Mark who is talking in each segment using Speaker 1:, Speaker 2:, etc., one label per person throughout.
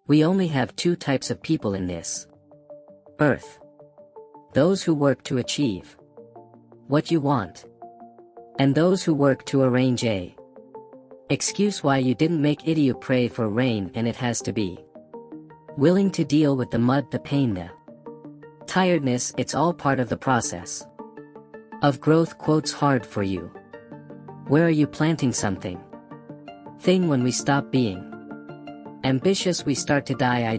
Speaker 1: We only have two types of people in this earth. Those who work to achieve what you want, and those who work to arrange a excuse why you didn't make it. You pray for rain and it has to be willing to deal with the mud, the pain, the tiredness. It's all part of the process of growth. Quotes hard for you. Where are you planting something? Thing when we stop being ambitious we start to die.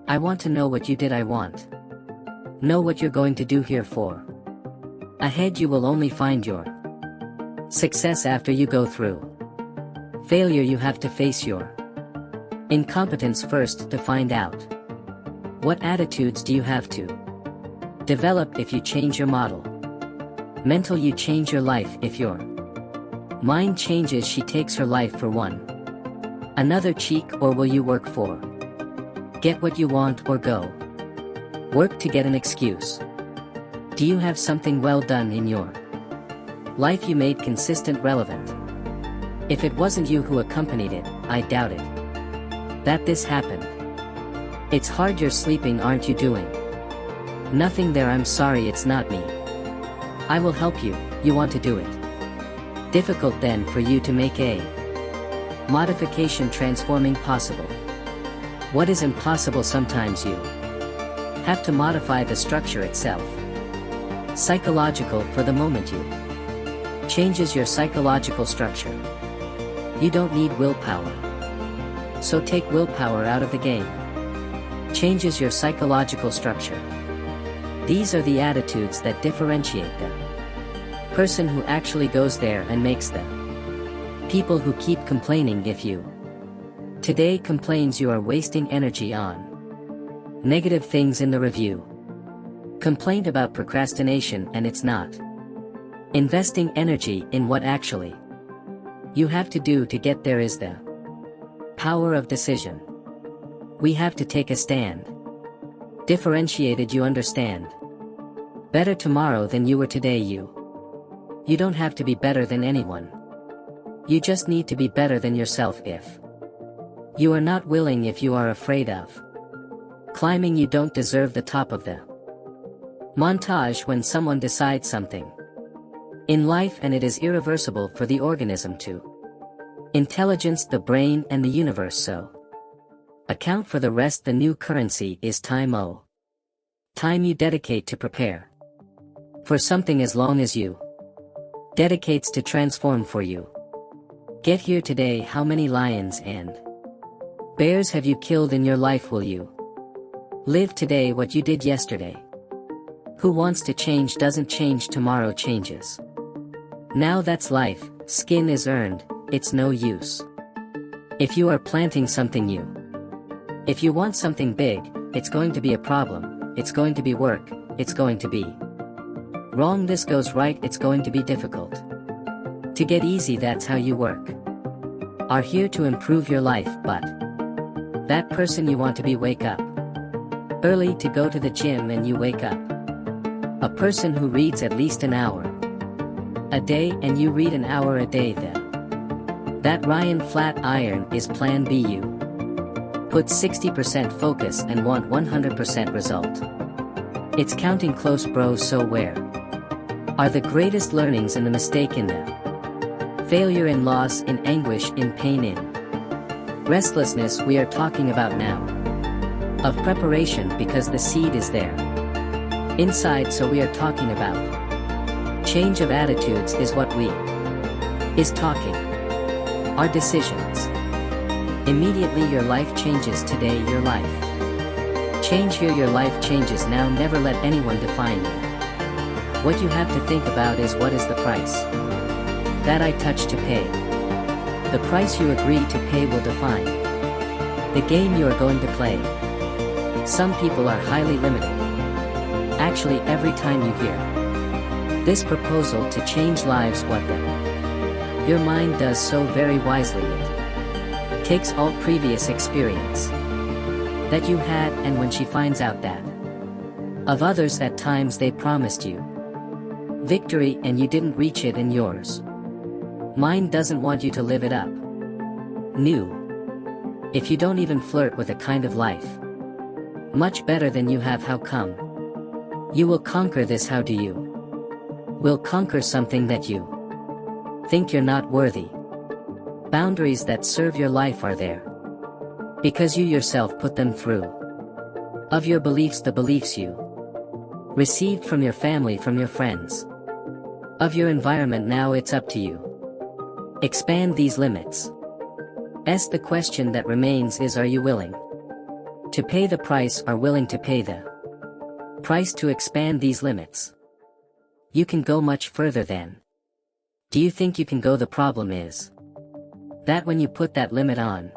Speaker 1: I want to know what you did. I want know what you're going to do here for. Ahead you will only find your success after you go through failure. You have to face your incompetence first to find out what attitudes do you have to develop. If you change your model mental, you change your life. If your mind changes, she takes her life for one another cheek. Or will you work for get what you want, or go work to get an excuse? Do you have something well done in your life you made consistent, relevant? If it wasn't you who accompanied it, I doubt it that this happened. It's hard. You're sleeping, aren't you? Doing nothing there. I'm sorry, it's not me. I will help you. You want to do it. Difficult then for you to make a modification, transforming possible what is impossible. Sometimes you have to modify the structure itself. Psychological. For the moment you changes your psychological structure. You don't need willpower, so take willpower out of the game. Changes your psychological structure. These are the attitudes that differentiate the person who actually goes there and makes them people who keep complaining. If you today complains, you are wasting energy on negative things in the review. Complaint about procrastination, and it's not investing energy in what actually you have to do to get there. Is the power of decision. We have to take a stand. Differentiated. You understand better tomorrow than you were today. You don't have to be better than anyone. You just need to be better than yourself. If you are not willing, if you are afraid of climbing, you don't deserve the top of the montage. When someone decides something in life and it is irreversible for the organism to intelligence, the brain and the universe, so account for the rest. The new currency is time. Oh, time you dedicate to prepare for something, as long as you dedicates to transform for you. Get here today. How many lions and bears have you killed in your life? Will you live today what you did yesterday? Who wants to change doesn't change. Tomorrow changes now. That's life. Skin is earned. It's no use if you are planting something new. If you want something big, it's going to be a problem. It's going to be work. It's going to be wrong. This goes right. It's going to be difficult to get easy. That's how you work. Are here to improve your life, but that person you want to be. Wake up early to go to the gym, and you wake up a person who reads at least an hour a day, and you read an hour a day. That Ryan flat iron is plan B. You put 60% focus and want 100% result. It's counting close, bro. So where are the greatest learnings in the mistake, in the failure, in loss, in anguish, in pain, in restlessness? We are talking about now of preparation, because the seed is there inside. So we are talking about change of attitudes is what we is talking. Our decisions. Immediately your life changes. Today your life change here. Your life changes now. Never let anyone define you. What you have to think about is, what is the price that I touch to pay? The price you agree to pay will define the game you are going to play. Some people are highly limited. Actually, every time you hear this proposal to change lives, what then? Your mind does so very wisely. It takes all previous experience that you had, and when she finds out that of others at times they promised you victory and you didn't reach it, and yours mind doesn't want you to live it up. New If you don't even flirt with a kind of life much better than you have, how come? You will conquer this. How do you will conquer something that you think you're not worthy? Boundaries that serve your life are there because you yourself put them through. Of your beliefs, the beliefs you received from your family, from your friends, of your environment, now it's up to you. Expand these limits. The question that remains is, are you willing to pay the price, are willing to pay the price to expand these limits? You can go much further than do you think you can go. The problem is that when you put that limit on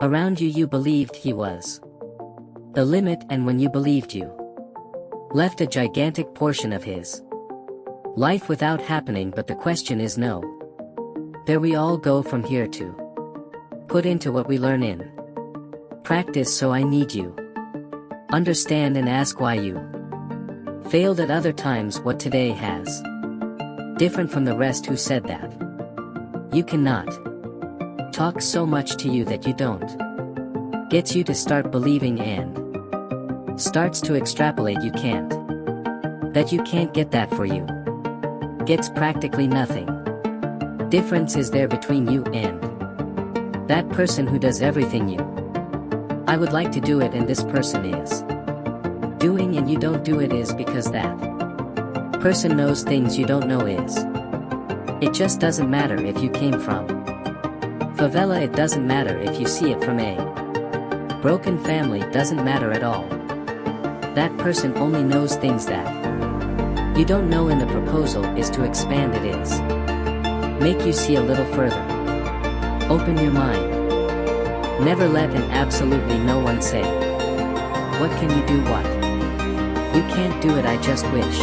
Speaker 1: around you, you believed he was the limit, and when you believed you left a gigantic portion of his life without happening. But the question is, no. There we all go from here to put into what we learn in practice. So I need you understand and ask why you failed at other times, what today has different from the rest who said that you cannot talk so much to you that you don't gets you to start believing and starts to extrapolate you can't, that you can't get that for you, gets practically nothing. Difference is there between you and that person who does everything you I would like to do it and this person is doing and you don't do it, is because that person knows things you don't know. Is it just doesn't matter if you came from favela, it doesn't matter if you see it from a broken family, doesn't matter at all. That person only knows things that you don't know, and the proposal is to expand it, is make you see a little further. Open your mind. Never let an absolutely no one say, what can you do? What? You can't do it. I just wish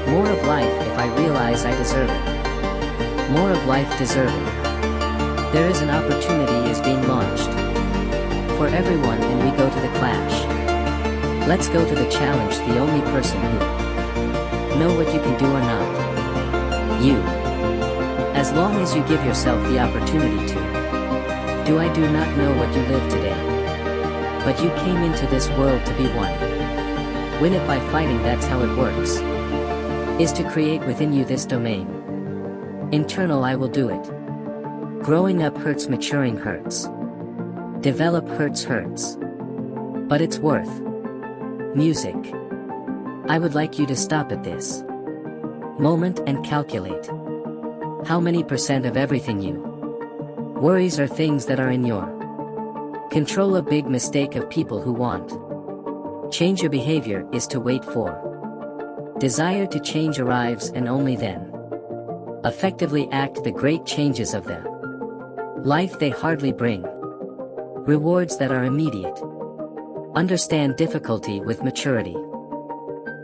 Speaker 1: more of life if I realize I deserve it. More of life deserving. There is an opportunity is being launched for everyone, and we go to the clash. Let's go to the challenge. The only person who know what you can do or not. You. As long as you give yourself the opportunity to. I do not know what you live today. But you came into this world to be one. Win it by fighting, that's how it works. Is to create within you this domain. Internal, I will do it. Growing up hurts, maturing hurts. Develop hurts. But it's worth. Music. I would like you to stop at this moment and calculate how many % of everything you worries are things that are in your control. A big mistake of people who want change your behavior is to wait for desire to change arrives, and only then effectively act. The great changes of the life they hardly bring rewards that are immediate. Understand difficulty with maturity.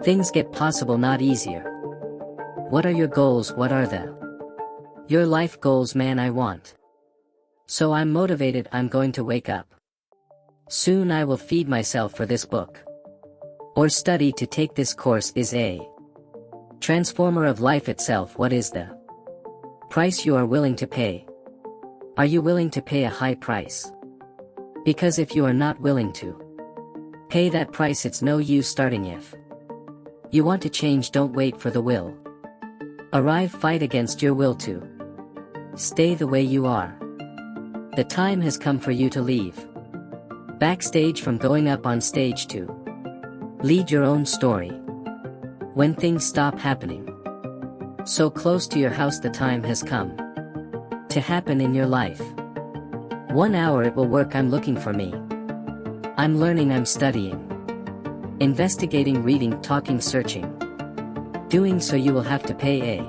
Speaker 1: Things get possible, not easier. What are your goals? What are your life goals? Man, I want. So I'm motivated. I'm going to wake up soon. I will feed myself for this book or study to take this course. Is a transformer of life itself. What is the price you are willing to pay? Are you willing to pay a high price? Because if you are not willing to pay that price, it's no use starting. If you want to change, don't wait for the will arrive. Fight against your will to stay the way you are. The time has come for you to leave backstage, from going up on stage to lead your own story. When things stop happening so close to your house, the time has come to happen in your life. 1 hour it will work. I'm looking for me. I'm learning, I'm studying, investigating, reading, talking, searching. Doing so you will have to pay a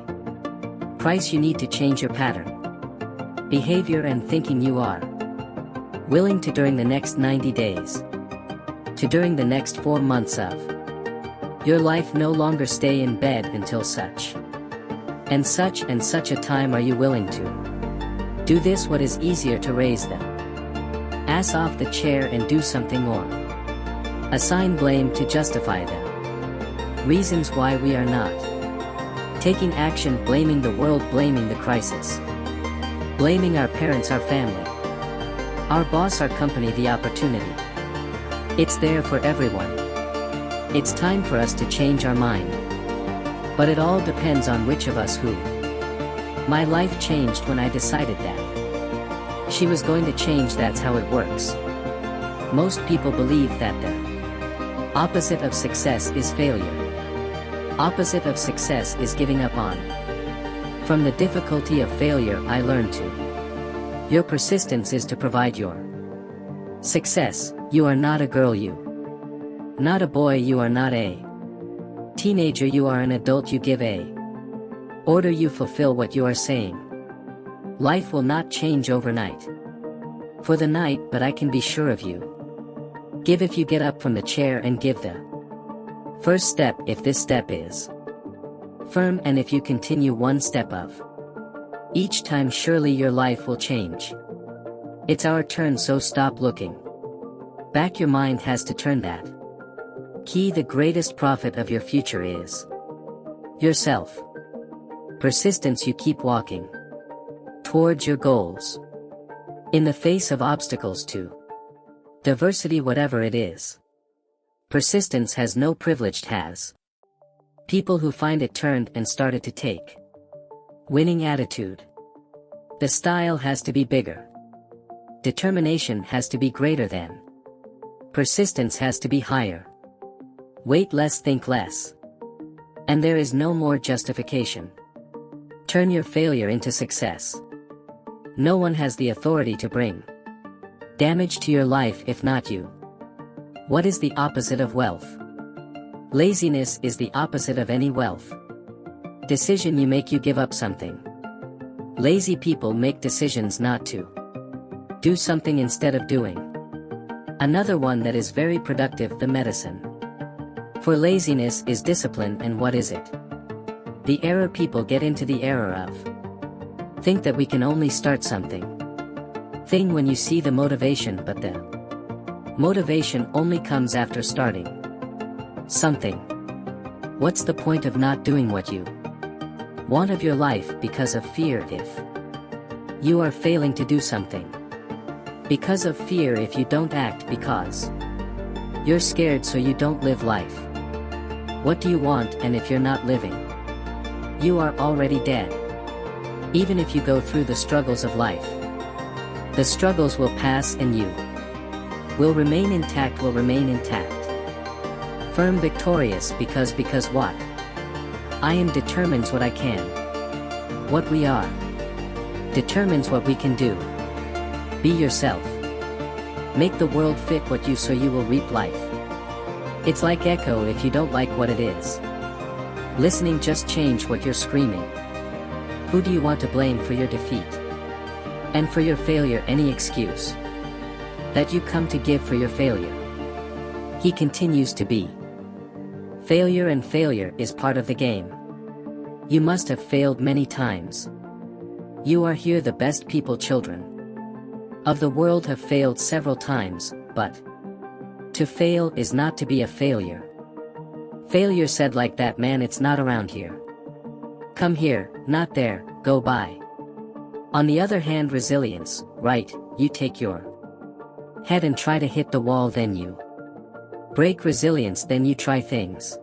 Speaker 1: price. You need to change your pattern, behavior and thinking. You are willing to during the next 90 days to during the next 4 months of your life no longer stay in bed until such and such a time. Are you willing to do this? What is easier, to raise them ass off the chair and do something, or assign blame to justify them reasons why we are not taking action? Blaming the world, blaming the crisis, blaming our parents, our family, Our boss, our company, the opportunity. It's there for everyone. It's time for us to change our mind. But it all depends on which of us who. My life changed when I decided that. She was going to change, that's how it works. Most people believe that the opposite of success is failure. Opposite of success is giving up on. From the difficulty of failure I learned to. Your persistence is to provide your success. You are not a girl, you. Not a boy, you are not a teenager, you are an adult, you give a order, you fulfill what you are saying. Life will not change overnight. For the night, but I can be sure of you. Give if you get up from the chair and give the first step if this step is firm, and if you continue one step of each time, surely your life will change. It's our turn, so stop looking back. Your mind has to turn that key. The greatest prophet of your future is yourself. Persistence, you keep walking towards your goals. In the face of obstacles to diversity, whatever it is. Persistence has no privileged has. People who find it turned and started to take winning attitude. The style has to be bigger. Determination has to be greater than. Persistence has to be higher. Wait less, think less. And there is no more justification. Turn your failure into success. No one has the authority to bring damage to your life if not you. What is the opposite of wealth? Laziness is the opposite of any wealth. Decision you make, you give up something. Lazy people make decisions not to do something instead of doing another one that is very productive. The medicine for laziness is discipline. And what is it? The error people get into the error of think that we can only start something thing when you see the motivation, but the motivation only comes after starting something. What's the point of not doing what you want of your life because of fear? If you are failing to do something because of fear, if you don't act because you're scared, so you don't live life. What do you want? And if you're not living, you are already dead. Even if you go through the struggles of life, the struggles will pass and you will remain intact, will remain intact. Firm, victorious, because what I am determines what I can. What we are determines what we can do. Be yourself. Make the world fit what you, so you will reap life. It's like echo. If you don't like what it is listening, just change what you're screaming. Who do you want to blame for your defeat? And for your failure, any excuse that you come to give for your failure? He continues to be failure, and failure is part of the game. You must have failed many times. You are here. The best people, children of the world, have failed several times, but to fail is not to be a failure. Failure said like that, man, it's not around here. Come here, not there, go by. On the other hand, resilience, right, you take your head and try to hit the wall, then you break. Resilience, then you try things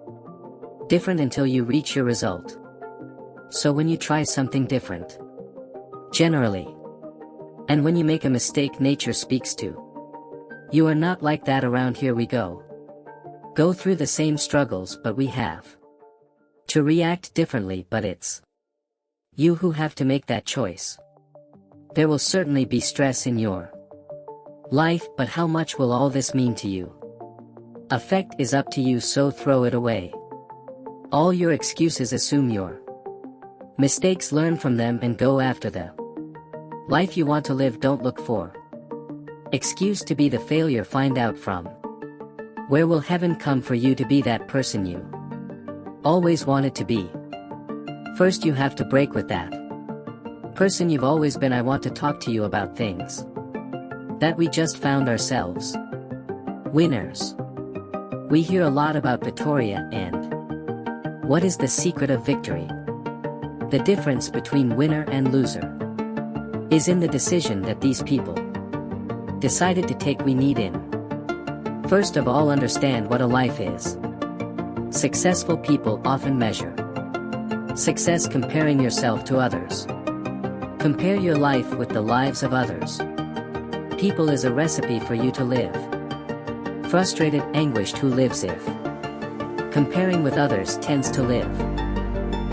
Speaker 1: different until you reach your result. So when you try something different, generally, and when you make a mistake, nature speaks to you. Are not like that around here. We go through the same struggles, but we have to react differently. But it's you who have to make that choice. There will certainly be stress in your life, but how much will all this mean to you? Effect is up to you, so throw it away. All your excuses, assume your mistakes, learn from them, and go after the life you want to live. Don't look for excuse to be the failure. Find out from where will heaven come for you to be that person you always wanted to be. First you have to break with that person you've always been. I want to talk to you about things that we just found ourselves winners. We hear a lot about Victoria, and what is the secret of victory? The difference between winner and loser is in the decision that these people decided to take we need in. First of all, understand what a life is. Successful people often measure success comparing yourself to others. Compare your life with the lives of others. People is a recipe for you to live. Frustrated, anguished who lives if comparing with others tends to live.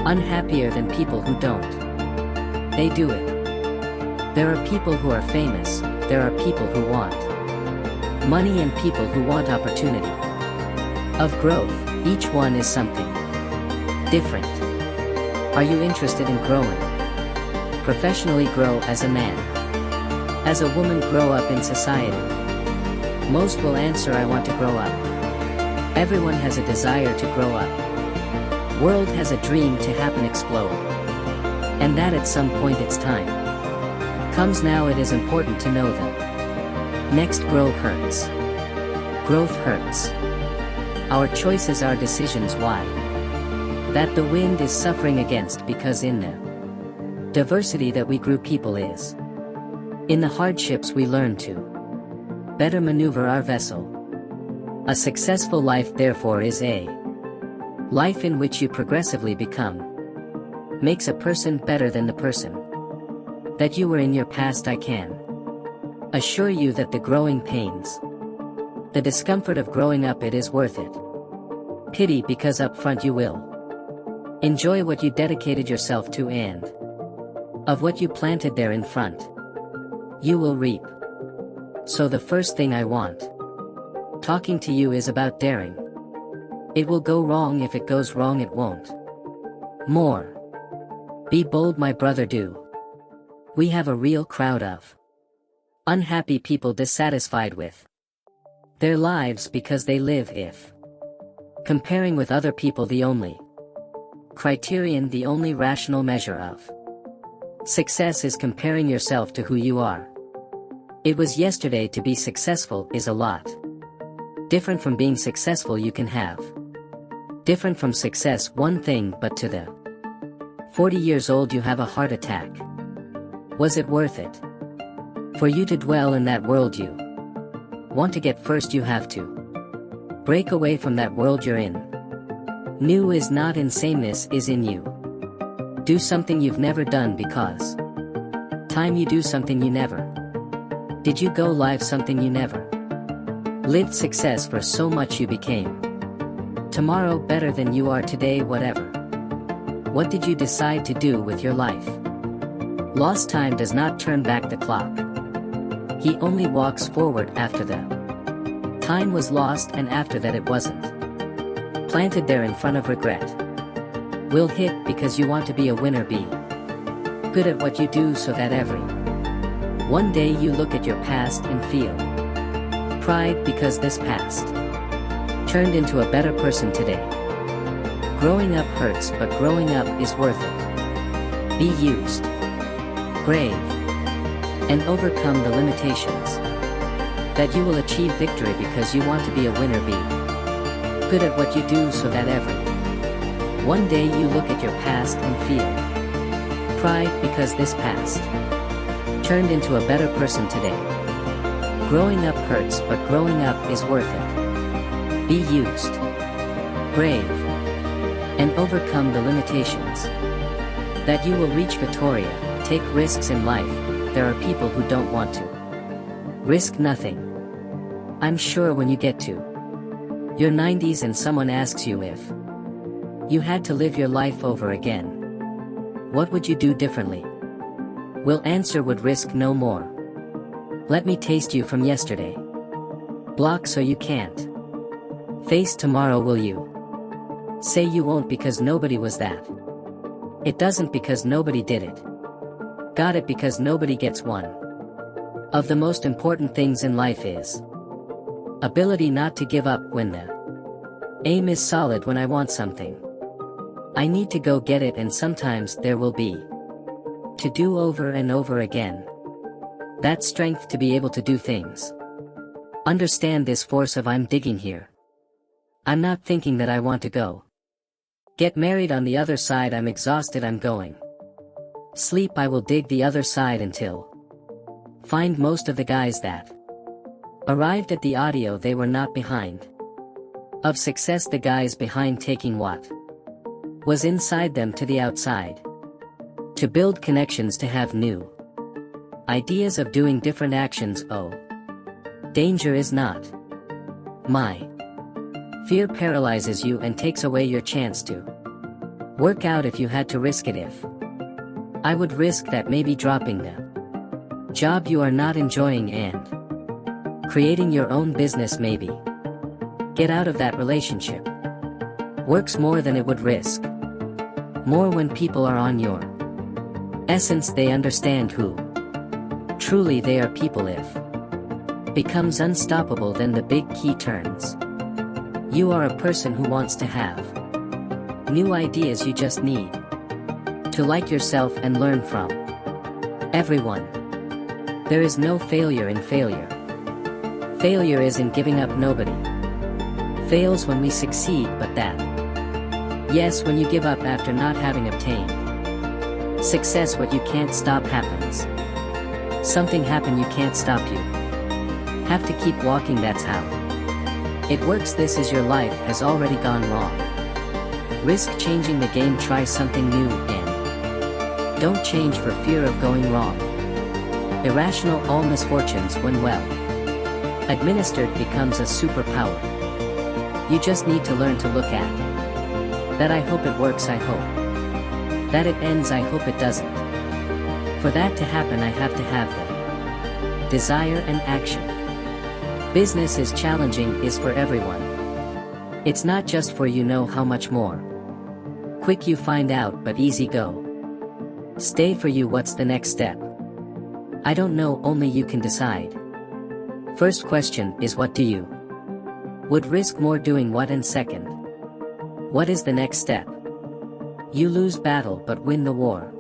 Speaker 1: Unhappier than people who don't. They do it. There are people who are famous, there are people who want money and people who want opportunity. Of growth, each one is something different. Are you interested in growing? Professionally grow as a man. As a woman grow up in society. Most will answer I want to grow up. Everyone has a desire to grow up. World has a dream to happen explode. And that at some point it's time comes now. It is important to know that next grow hurts. Growth hurts. Our choices are decisions why that the wind is suffering against because in the diversity that we grew people is in the hardships we learn to better maneuver our vessel. A successful life therefore is a life in which you progressively become makes a person better than the person that you were in your past. I can assure you that the growing pains, the discomfort of growing up, it is worth it. Pity because up front you will enjoy what you dedicated yourself to, and of what you planted there in front you will reap. So the first thing I want talking to you is about daring. It will go wrong. If it goes wrong it won't. More. Be bold my brother, do. We have a real crowd of unhappy people dissatisfied with their lives because they live if comparing with other people the only criterion, the only rational measure of success is comparing yourself to who you are. It was yesterday. To be successful is a lot different from being successful. You can have different from success one thing, but to the 40 years old you have a heart attack. Was it worth it for you to dwell in that world you want to get? First you have to break away from that world you're in. New is not in, sameness is in you. Do something you've never done because time you do something you never did. You go live something you never lived. Success for so much you became tomorrow better than you are today. Whatever. What did you decide to do with your life? Lost time does not turn back the clock. He only walks forward after the time was lost, and after that it wasn't planted there in front of regret. Will hit because you want to be a winner. Be good at what you do so that every one day you look at your past and feel pride because this past turned into a better person today. Growing up hurts, but growing up is worth it. Be used, brave, and overcome the limitations that you will achieve victory because you want to be a winner. Be good at what you do so that every one day you look at your past and feel pride because this past turned into a better person today. Growing up hurts, but growing up is worth it. Be used, brave, and overcome the limitations that you will reach Victoria. Take risks in life. There are people who don't want to risk nothing. I'm sure when you get to your 90s and someone asks you if you had to live your life over again, what would you do differently? Will answer would risk no more. Let me taste you from yesterday. Block so you can't face tomorrow. Will you say you won't because nobody was that? It doesn't because nobody did it. Got it because nobody gets one of the most important things in life is ability not to give up when the aim is solid. When I want something, I need to go get it, and sometimes there will be to do over and over again. That strength to be able to do things. Understand this force of I'm digging here. I'm not thinking that I want to go get married on the other side. I'm exhausted. I'm going sleep. I will dig the other side until find most of the guys that Arrived at the audio they were not behind. Of success the guys behind taking what was inside them to the outside. To build connections, to have new ideas of doing different actions. Oh, danger is not my fear paralyzes you and takes away your chance to work out if you had to risk it. If I would risk that, maybe dropping the job you are not enjoying and creating your own business, maybe get out of that relationship. Works more than it would risk. More when people are on your essence, they understand who truly they are. People, if becomes unstoppable, then the big key turns. You are a person who wants to have new ideas. You just need to like yourself and learn from everyone. There is no failure in failure. Failure is in giving up. Nobody fails when we succeed, but that, yes, when you give up after not having obtained success. What you can't stop happens. Something happened, you can't stop. You have to keep walking, that's how it works. This is your life has already gone wrong. Risk changing the game, try something new, and don't change for fear of going wrong. Irrational, all misfortunes when well administered becomes a superpower. You just need to learn to look at that. I hope it works, I hope that it ends, I hope it doesn't. For that to happen, I have to have the desire and action. Business is challenging, is for everyone. It's not just for you, know how much more quick you find out, but easy go. Stay for you. What's the next step? I don't know, only you can decide. First question is, what do you would risk more doing what? And second, what is the next step? You lose battle but win the war.